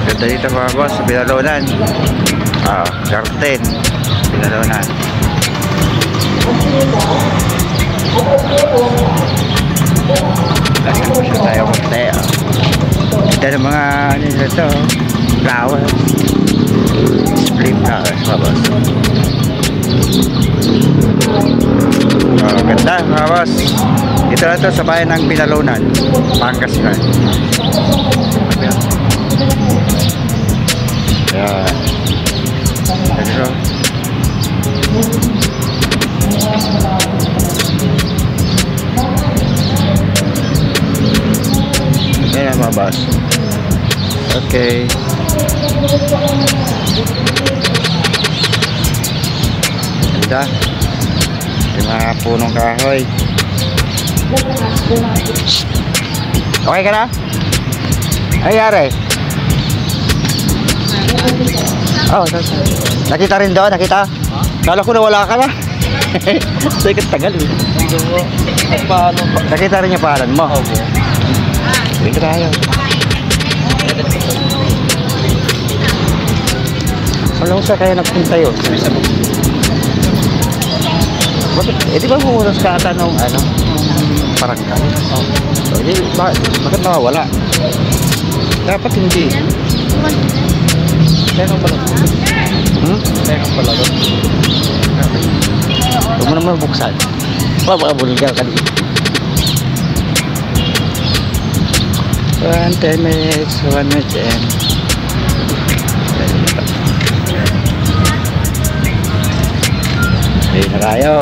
Ganda dito mga boss, sa Binalunan. Garden Binalunan. Lasan po siya tayo konti. Ganda ng mga ano dito, flowers, spring flowers mga boss. Ganda mga boss. Dito na ito sa bayan ng Binalunan, Pangasinan. Ayan. Ito. Ayan mga boss. Okay. Ganda. Yung mga punong kahoy. Okay ka na? Ayari. Oh, nakita rin doon, nakita? Kala ko na wala ka na. So, ikat tagal eh. Nakita rin yung pangalan mo? Opo. Hindi tayo. Alam ko sa kaya nagpunta yun. Bakit? Eh di ba umuros ka ata nung ano? Parangkal? Oo. So, eh, bakit nawawala? Dapat hindi. Meron pala. Meron pala doon. Huwag mo naman buksan. Makabulgar ka dito. 10 minutes, 1 minute and ayun na tayo.